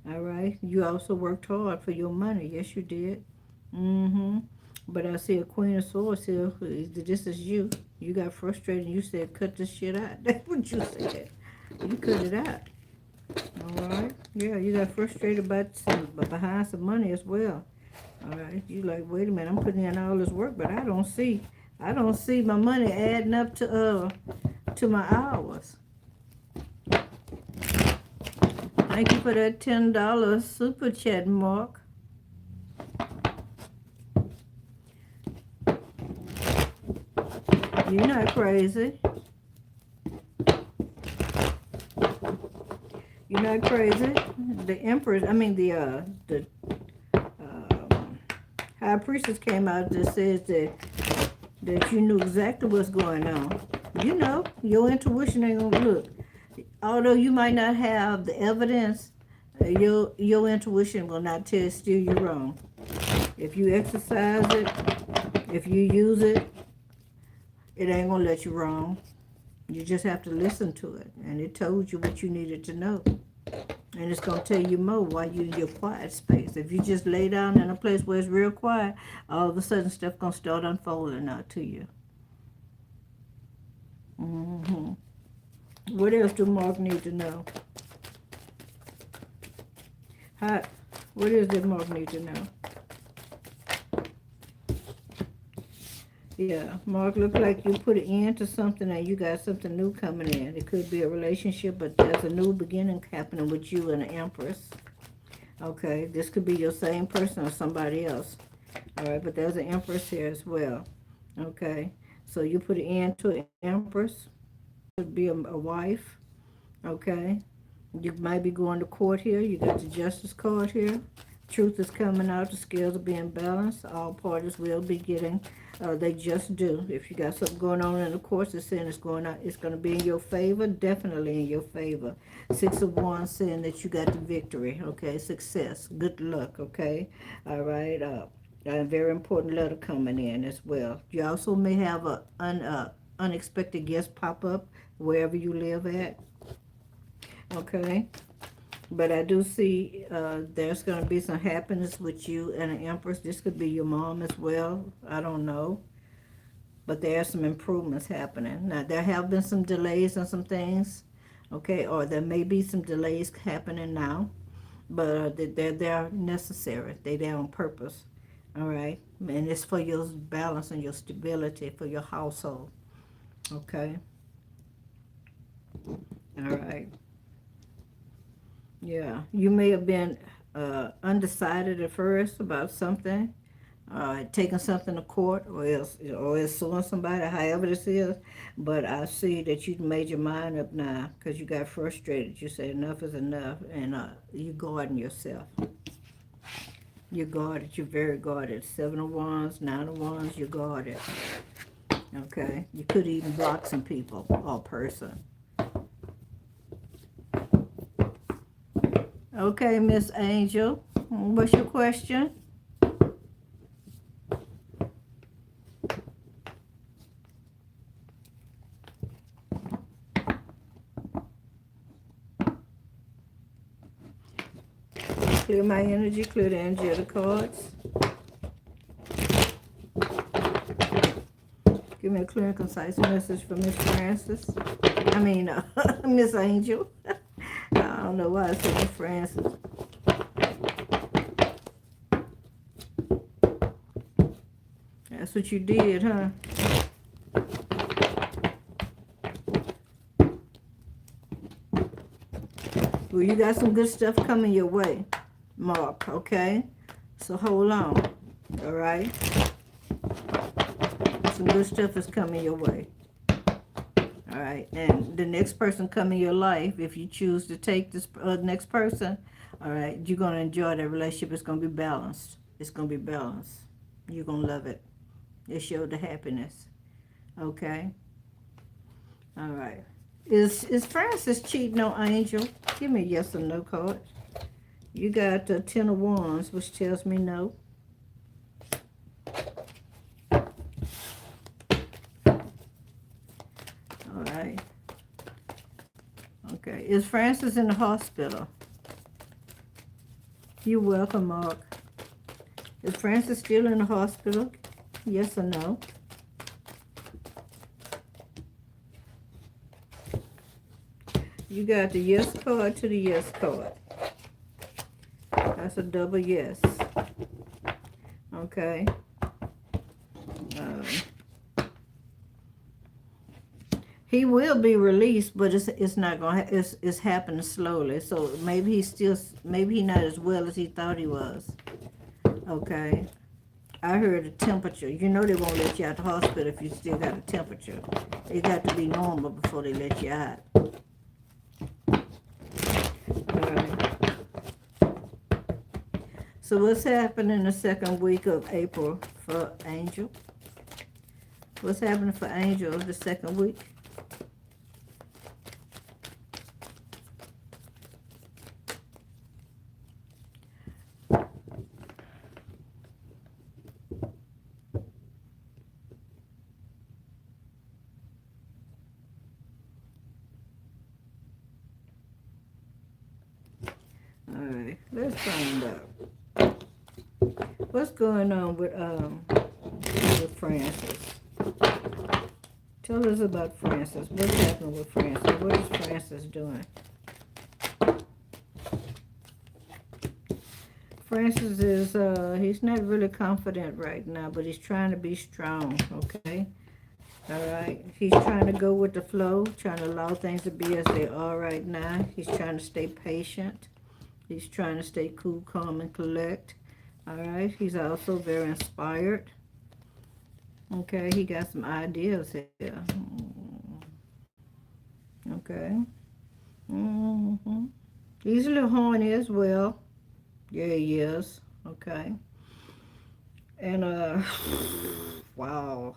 All right. You also worked hard for your money. Yes, you did. But I see a Queen of Swords here. This is you. You got frustrated and you said, cut this shit out. That's what you said. You cut it out. All right. Yeah, you got frustrated behind some money as well. All right. You like, wait a minute, I'm putting in all this work, but I don't see my money adding up to my hours. Thank you for that $10 super chat, Mark. You're not crazy. You're not crazy. The Empress, I mean the High Priestess came out that says that you knew exactly what's going on. You know, your intuition ain't gonna look. Although you might not have the evidence, your intuition will not steer you wrong. If you exercise it, if you use it, it ain't gonna let you wrong. You just have to listen to it, and it told you what you needed to know. And it's going to tell you more while you're in your quiet space. If you just lay down in a place where it's real quiet, all of a sudden stuff going to start unfolding out to you. What else do Mark need to know? What else did Mark need to know? Yeah, Mark, look like you put an end to something and you got something new coming in. It could be a relationship, but there's a new beginning happening with you and the Empress. Okay, this could be your same person or somebody else. All right, but there's an Empress here as well. Okay, so you put an end to an Empress. Could be a wife. Okay, you might be going to court here. You got the Justice card here. Truth is coming out. The scales are being balanced. All parties will be getting, they just do. If you got something going on in the courts, it's saying it's going out. It's going to be in your favor, definitely in your favor. 6 of Wands saying that you got the victory. Okay, success, good luck. Okay, all right. A very important letter coming in as well. You also may have a unexpected guest pop up wherever you live at. Okay. But I do see there's going to be some happiness with you and an Empress. This could be your mom as well. I don't know. But there are some improvements happening. Now, there have been some delays on some things. Okay, or there may be some delays happening now. But they're necessary. They're there on purpose. All right? And it's for your balance and your stability for your household. Okay? All right. Yeah, you may have been undecided at first about something, taking something to court, or else suing somebody, however this is. But I see that you made your mind up now because you got frustrated. You said enough is enough, and you guarding yourself. You're guarded. You're very guarded. 7 of Wands, 9 of Wands, you're guarded. Okay? You could even block some people or person. Okay, Miss Angel, what's your question? Clear my energy, clear the angelic cards. Give me a clear and concise message for Miss Francis. I mean, Miss Angel. I don't know why I said Miss Francis. That's what you did, huh? Well, you got some good stuff coming your way, Mark, okay? So hold on, all right? Some good stuff is coming your way. All right, and the next person come in your life, if you choose to take this next person, all right, you're going to enjoy that relationship. It's going to be balanced. It's going to be balanced. You're going to love it. It showed the happiness. Okay? All right. Is Francis cheating on Angel? Give me a yes or no card. You got the 10 of Wands, which tells me no. Alright. Okay. Is Francis in the hospital? You're welcome, Mark. Is Francis still in the hospital? Yes or no? You got the yes card to the yes card. That's a double yes. Okay. He will be released, but it's not gonna it's happening slowly. So maybe maybe he's not as well as he thought he was. Okay. I heard the temperature. You know they won't let you out the hospital if you still got a temperature. It got to be normal before they let you out. Alright. So what's happening the second week of April for Angel? What's happening for Angel the second week? Alright, let's find out. What's going on with Francis? Tell us about Francis. What's happening with Francis? What is Francis doing? Francis is, he's not really confident right now, but he's trying to be strong, okay? Alright, he's trying to go with the flow, trying to allow things to be as they are right now. He's trying to stay patient. He's trying to stay cool, calm, and collect. Alright, he's also very inspired. Okay, he got some ideas here. Okay. He's a little horny as well. Yeah, he is. Okay. And, wow.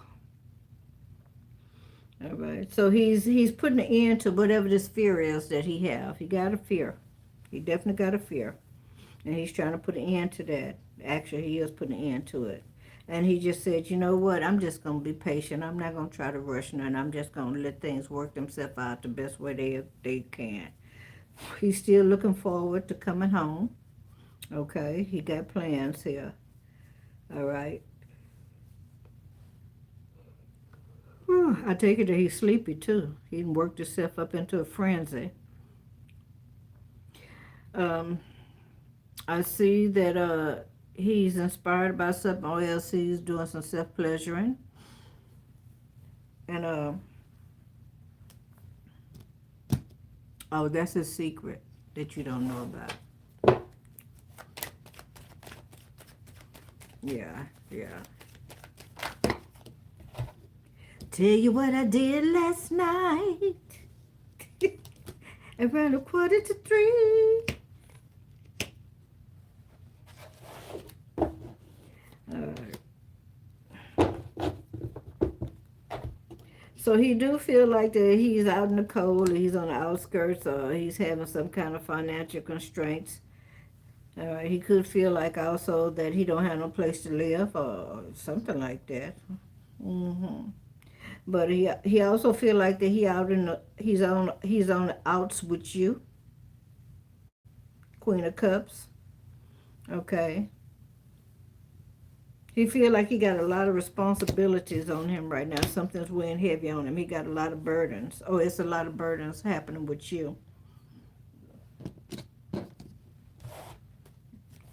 All right. So he's putting an end to whatever this fear is that he have. He got a fear. He definitely got a fear. And he's trying to put an end to that. Actually, he is putting an end to it. And he just said, you know what, I'm just going to be patient. I'm not going to try to rush none. I'm just going to let things work themselves out the best way they can. He's still looking forward to coming home. Okay, he got plans here. All right. Whew, I take it that he's sleepy too. He worked himself up into a frenzy. I see that he's inspired by something, or else he's doing some self-pleasuring. And, oh, that's a secret that you don't know about. Yeah. Tell you what I did last night. Around 2:45. So he do feel like that he's out in the cold, or he's on the outskirts, or he's having some kind of financial constraints. He could feel like also that he don't have no place to live, or something like that. But he also feel like that he's on the outs with you. Queen of Cups. Okay. He feel like he got a lot of responsibilities on him right now. Something's weighing heavy on him. He got a lot of burdens. Oh, it's a lot of burdens happening with you.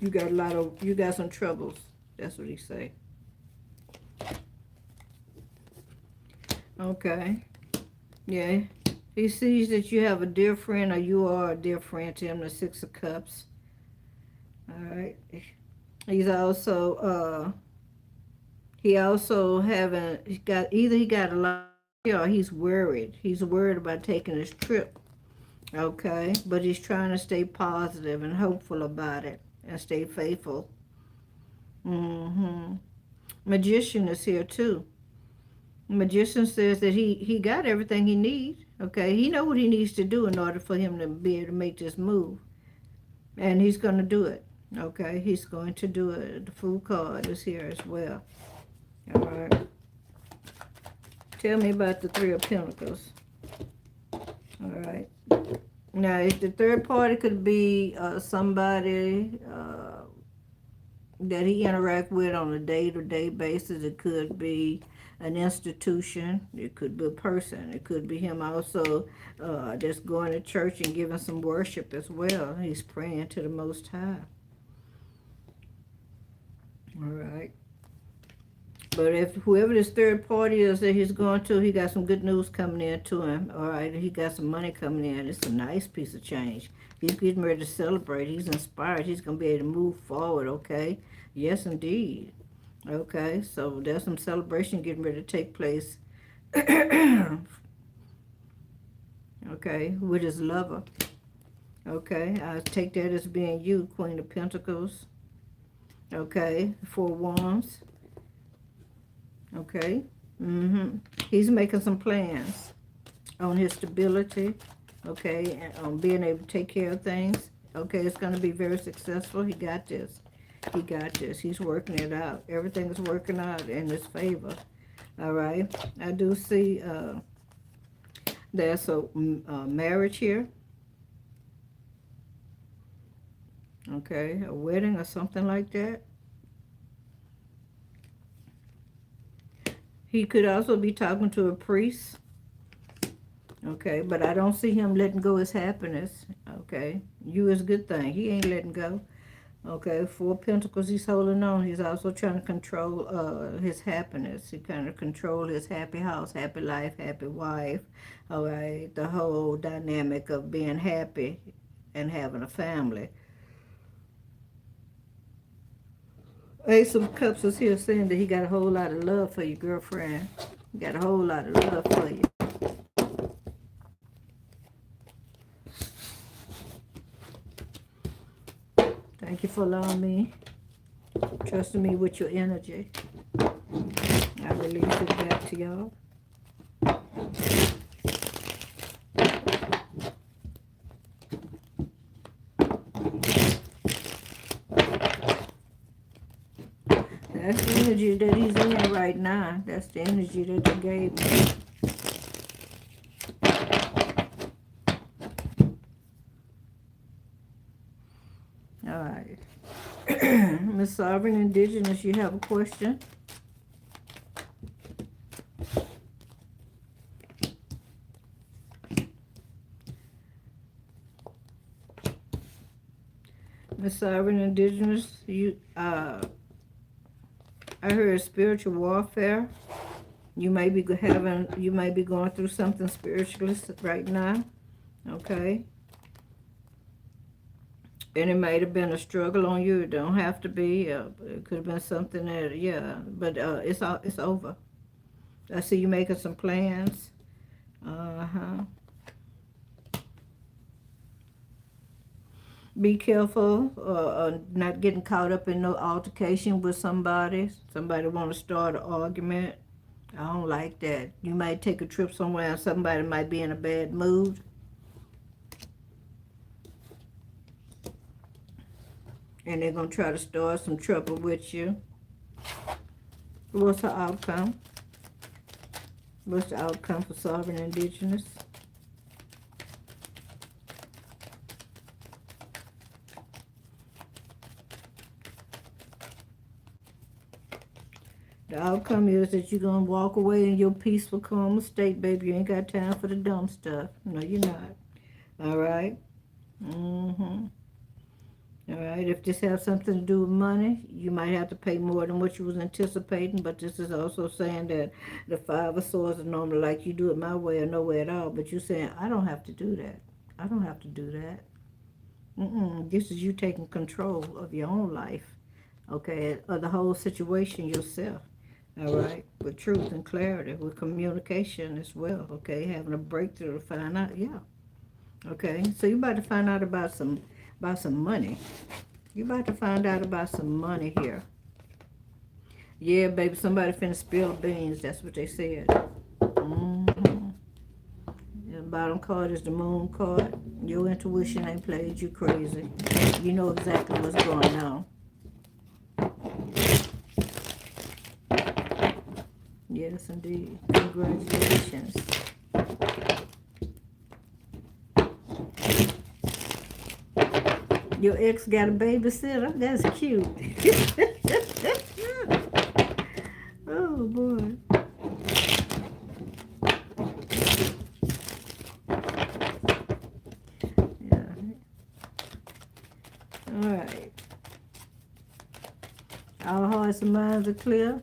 You got some troubles. That's what he say. Okay. Yeah. He sees that you have a dear friend, or you are a dear friend to him, the Six of Cups. All right. He's also, he got a lot, or he's worried. He's worried about taking his trip. Okay. But he's trying to stay positive and hopeful about it and stay faithful. Magician is here too. Magician says that he got everything he needs. Okay, he know what he needs to do in order for him to be able to make this move, and he's going to do it. Okay, he's going to do it. The Fool card is here as well. All right. Tell me about the Three of Pentacles. All right. Now, if the third party could be somebody that he interact with on a day-to-day basis. It could be an institution. It could be a person. It could be him also just going to church and giving some worship as well. He's praying to the Most High. All right. But if whoever this third party is that he's going to, he got some good news coming in to him. All right, he got some money coming in. It's a nice piece of change. He's getting ready to celebrate. He's inspired. He's going to be able to move forward, okay? Yes, indeed. Okay, so there's some celebration getting ready to take place. Okay, with his lover. Okay, I take that as being you, Queen of Pentacles. Okay, 4 Wands. Okay, he's making some plans on his stability. Okay, and on being able to take care of things. Okay, it's going to be very successful. He got this. He got this. He's working it out. Everything is working out in his favor. All right, I do see there's a marriage here. Okay, a wedding or something like that. He could also be talking to a priest. Okay, but I don't see him letting go his happiness. Okay, you is a good thing. He ain't letting go. Okay, 4 Pentacles, he's holding on. He's also trying to control his happiness. He kind of control his happy house, happy life, happy wife. All right, the whole dynamic of being happy and having a family. Ace of Cups is here saying that he got a whole lot of love for you, girlfriend. He got a whole lot of love for you. Thank you for allowing me, trusting me with your energy. I release it back to y'all. That's the energy that he's in right now. That's the energy that they gave me. All right. Miss Sovereign Indigenous, you have a question? Miss Sovereign Indigenous, I heard spiritual warfare. You may be going through something spiritually right now. Okay. And it might have been a struggle on you. It don't have to be. It could have been something that, yeah. But it's over. I see you making some plans. Be careful, not getting caught up in no altercation with somebody. Somebody want to start an argument. I don't like that. You might take a trip somewhere and somebody might be in a bad mood. And they're going to try to start some trouble with you. What's the outcome? What's the outcome for Sovereign Indigenous? The outcome is that you're going to walk away in your peaceful, calm state, baby. You ain't got time for the dumb stuff. No, you're not. All right? All right, if this has something to do with money, you might have to pay more than what you was anticipating, but this is also saying that the 5 of Swords are normally like you do it my way or no way at all, but you're saying, I don't have to do that. I don't have to do that. This is you taking control of your own life, okay, of the whole situation yourself, all right, with truth and clarity, with communication as well, okay, having a breakthrough to find out, yeah, okay, so you're about to find out about some money. You're about to find out about some money here. Yeah, baby, somebody finna spill beans. That's what they said. The bottom card is the Moon card. Your intuition ain't played you crazy. You know exactly what's going on. Yes, indeed. Congratulations. Your ex got a babysitter? That's cute. Oh, boy. Yeah. All right. Our hearts and minds are clear.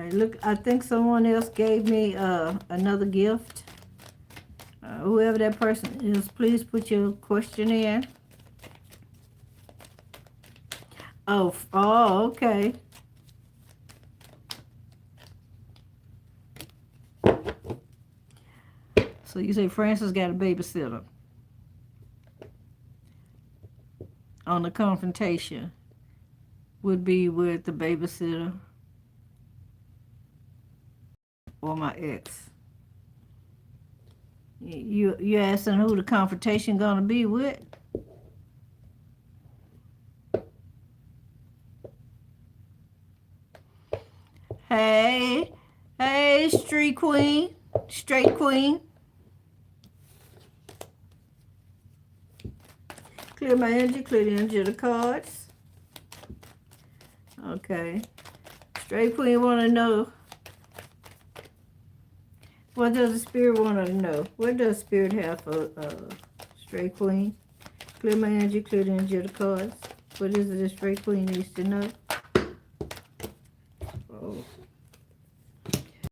Alright, look, I think someone else gave me another gift. Whoever that person is, please put your question in. Oh, okay. So you say Francis got a babysitter on the confrontation would be with the babysitter or my ex. You asking who the confrontation gonna be with? Hey, hey, street queen, straight queen. Clear my energy, clear the energy of the cards. Okay. Straight queen want to know, what does the spirit want to know? What does spirit have for straight queen? Clear my energy, clear the energy of the cards. What is it the straight queen needs to know? Oh.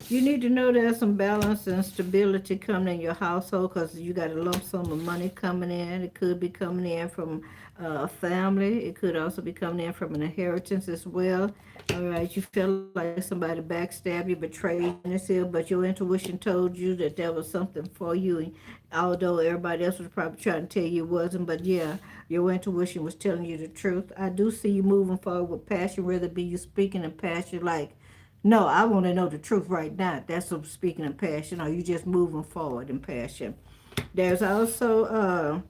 You need to know there's some balance and stability coming in your household because you got a lump sum of money coming in. It could be coming in from a family. It could also be coming in from an inheritance as well. All right, you feel like somebody backstabbed you, betrayed you in this here, but your intuition told you that there was something for you. And although everybody else was probably trying to tell you it wasn't, but yeah, your intuition was telling you the truth. I do see you moving forward with passion, whether it be you speaking in passion like, no, I want to know the truth right now. That's what speaking in passion. Or you just moving forward in passion. There's also,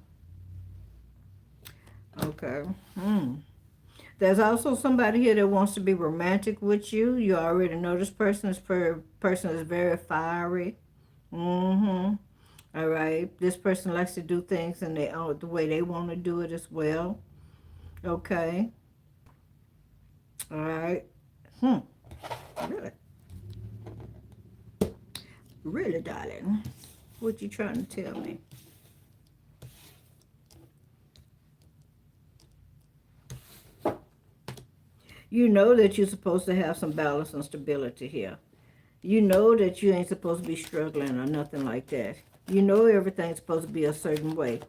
okay. There's also somebody here that wants to be romantic with you. You already know this person is very fiery. All right. This person likes to do things in the way they want to do it as well. Okay. All right. Really? Really, darling? What you trying to tell me? You know that you're supposed to have some balance and stability here. You know that you ain't supposed to be struggling or nothing like that. You know everything's supposed to be a certain way.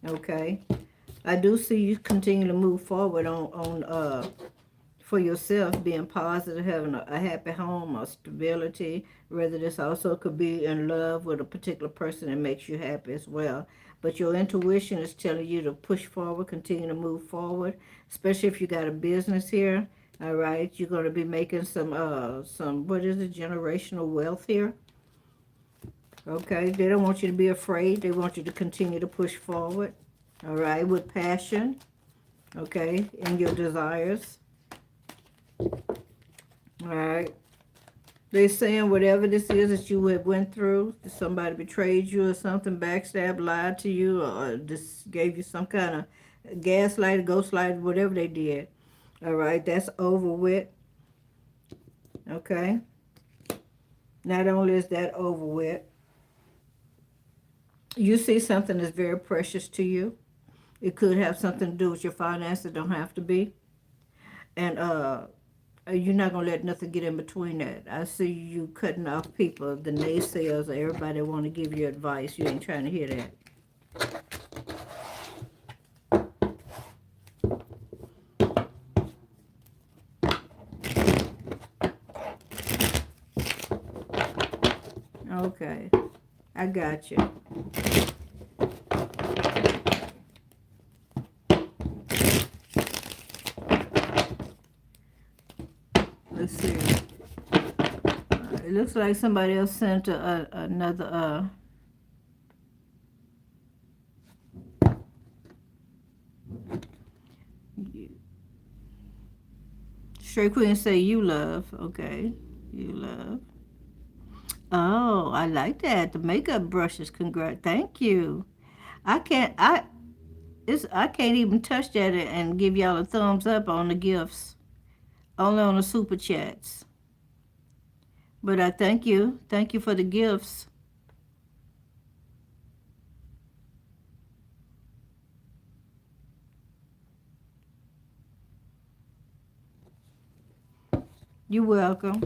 Okay? I do see you continue to move forward on for yourself, being positive, having a happy home or stability. Whether this also could be in love with a particular person that makes you happy as well. But your intuition is telling you to push forward, continue to move forward, especially if you got a business here. All right, you're going to be making some what is it, generational wealth here. Okay, they don't want you to be afraid. They want you to continue to push forward. All right, with passion. Okay, and your desires. All right. They're saying whatever this is that you have went through, somebody betrayed you or something, backstabbed, lied to you, or just gave you some kind of gaslight, ghostlight, whatever they did. All right, that's over with. Okay. Not only is that over with, you see something that's very precious to you. It could have something to do with your finances, don't have to be. And you're not going to let nothing get in between that. I see you cutting off people, the naysayers, or everybody that want to give you advice. You ain't trying to hear that. Okay, I got you. Let's see. It looks like somebody else sent another Straight Queen say you love. Okay, you love. Oh, I like that. The makeup brushes. Congrats. Thank you. I can't. I can't even touch that and give y'all a thumbs up on the gifts. Only on the super chats. But I thank you. Thank you for the gifts. You're welcome.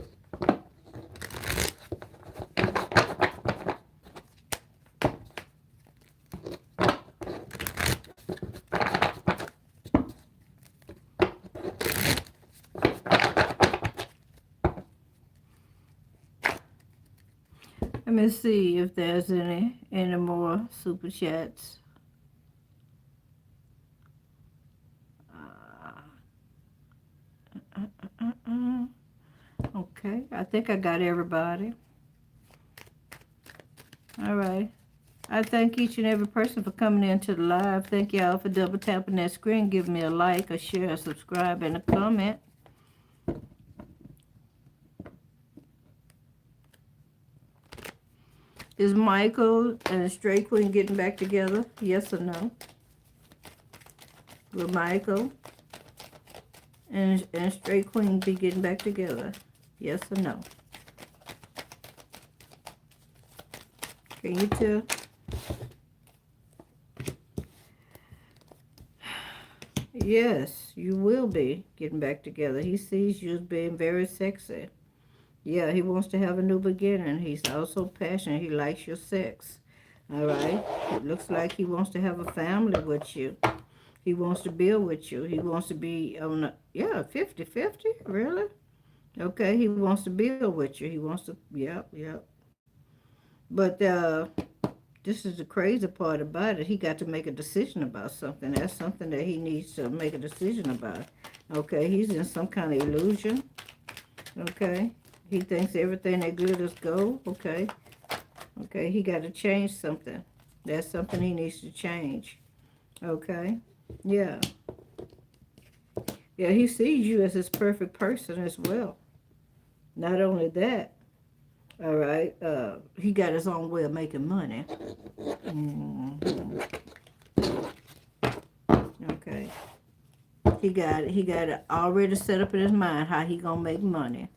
Let me see if there's any more super chats. Okay, I think I got everybody. All right. I thank each and every person for coming into the live. Thank y'all for double tapping that screen, giving me a like, a share, a subscribe, and a comment. Is Michael and Stray Queen getting back together? Yes or no? Will Michael and Stray Queen be getting back together? Yes or no? Can you tell? Yes, you will be getting back together. He sees you as being very sexy. Yeah, he wants to have a new beginning. He's also passionate. He likes your sex. All right? It looks like he wants to have a family with you. He wants to build with you. He wants to be on a, yeah, 50-50? Really? Okay, he wants to build with you. He wants to, yep. But this is the crazy part about it. He got to make a decision about something. That's something that he needs to make a decision about. Okay, he's in some kind of illusion. Okay, he thinks everything that glitters gold. Okay, he got to change something. That's something he needs to change. Okay, yeah, he sees you as his perfect person as well. Not only that, all right, he got his own way of making money. Okay, he got it already set up in his mind how he gonna make money.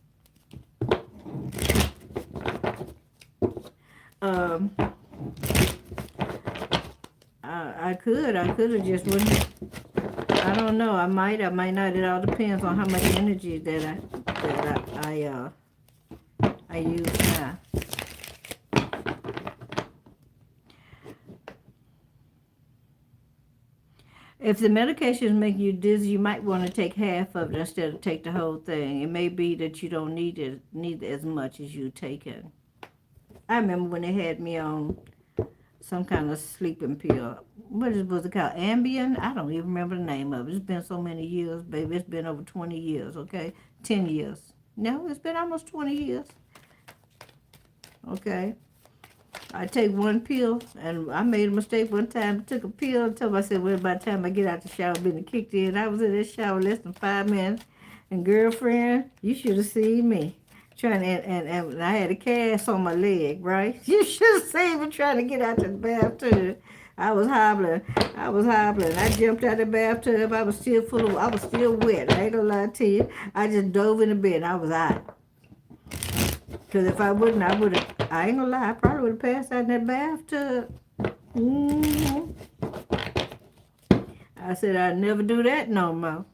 I could have just wouldn't. I don't know. I might not. It all depends on how much energy that I use now. If the medication is making you dizzy, you might want to take half of it instead of take the whole thing. It may be that you don't need as much as you taking. I remember when they had me on some kind of sleeping pill. What was it called? Ambien? I don't even remember the name of it. It's been so many years, baby. It's been over 20 years, okay? 10 years. No, it's been almost 20 years. Okay? I take one pill, and I made a mistake one time. I took a pill and told myself, well, by the time I get out the shower, been kicked in. I was in that shower less than 5 minutes. And girlfriend, you should have seen me. Trying and I had a cast on my leg, right? You should have seen me trying to get out the bathtub. I was hobbling. I jumped out the bathtub. I was still wet. I ain't gonna lie to you. I just dove in the bed. I was out. Because if I wouldn't, I ain't gonna lie, I probably would have passed out in that bathtub. I said I'd never do that no more.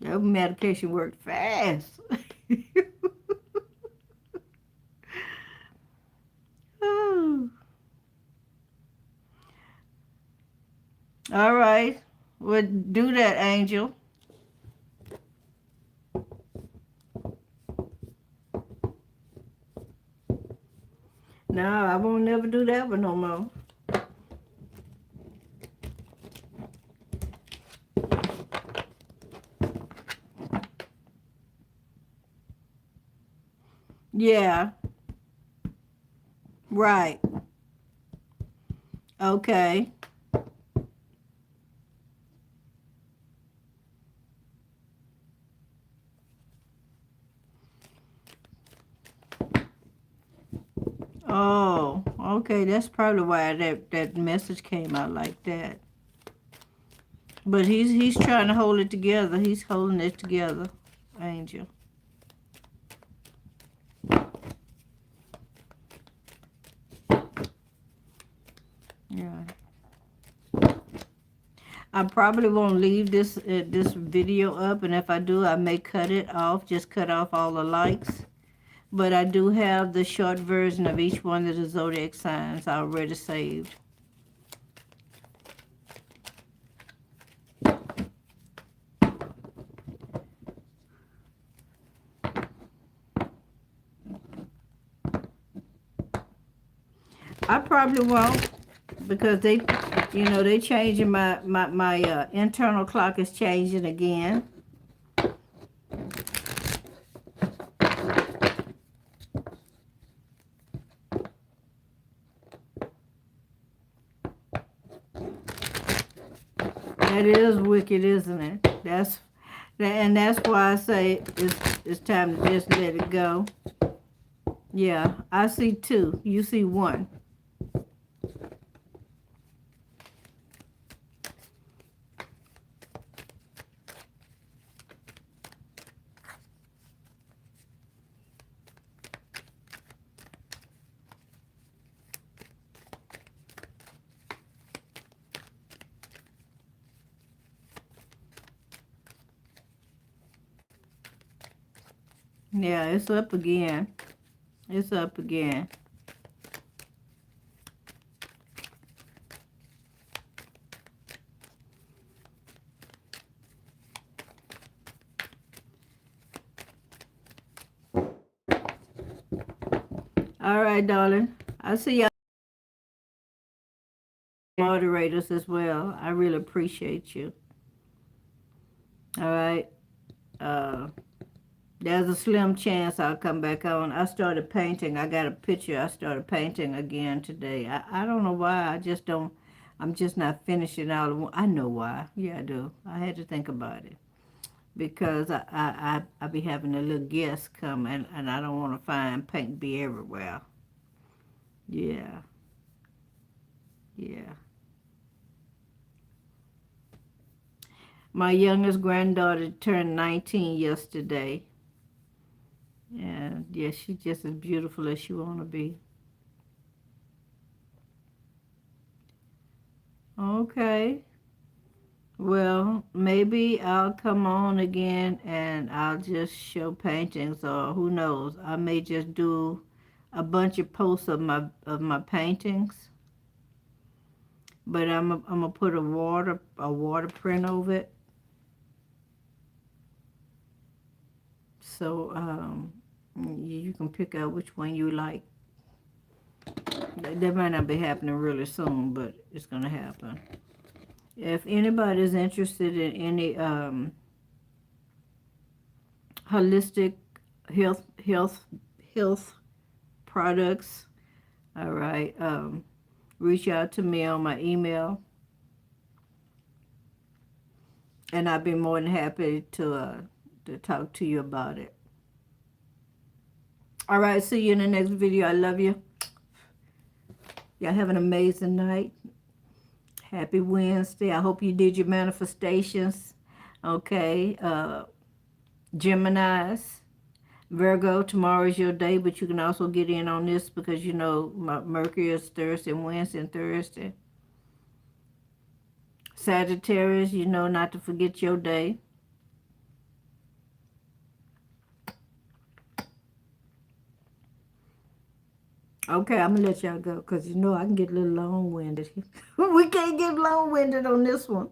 That medication worked fast. Oh. All right. Well, do that, Angel. No, I won't never do that one no more. Yeah. Right. Okay. Oh, okay. That's probably why that message came out like that. But he's trying to hold it together. He's holding it together, Angel. Yeah. I probably won't leave this video up, and if I do, I may cut it off. Just cut off all the likes. But I do have the short version of each one of the zodiac signs already saved. I probably won't because they, they changing my internal clock is changing again. That is wicked, isn't it? And that's why I say it's time to just let it go. Yeah, I see two. You see one. Yeah, it's up again. It's up again. All right, darling. I see y'all moderators as well. I really appreciate you. All right. Uh, there's a slim chance I'll come back on. I started painting. I got a picture. I started painting again today. I don't know why. I just don't. I'm just not finishing all. I know why. Yeah, I do. I had to think about it because I be having a little guest come and I don't want to find paint be everywhere. Yeah. Yeah. My youngest granddaughter turned 19 yesterday. And yeah, she's just as beautiful as she want to be. Okay. Well, maybe I'll come on again and I'll just show paintings or who knows. I may just do a bunch of posts of my paintings, but I'm gonna put a water print over it. So you can pick out which one you like. That might not be happening really soon, but it's gonna happen. If anybody's interested in any holistic health products, all right, reach out to me on my email, and I'd be more than happy to talk to you about it. All right, see you in the next video. I love you. Y'all have an amazing night. Happy Wednesday. I hope you did your manifestations. Okay, Geminis. Virgo, tomorrow is your day, but you can also get in on this because Mercury is Thursday, Wednesday, and Thursday. Sagittarius, not to forget your day. Okay, I'm going to let y'all go because I can get a little long-winded. We can't get long-winded on this one.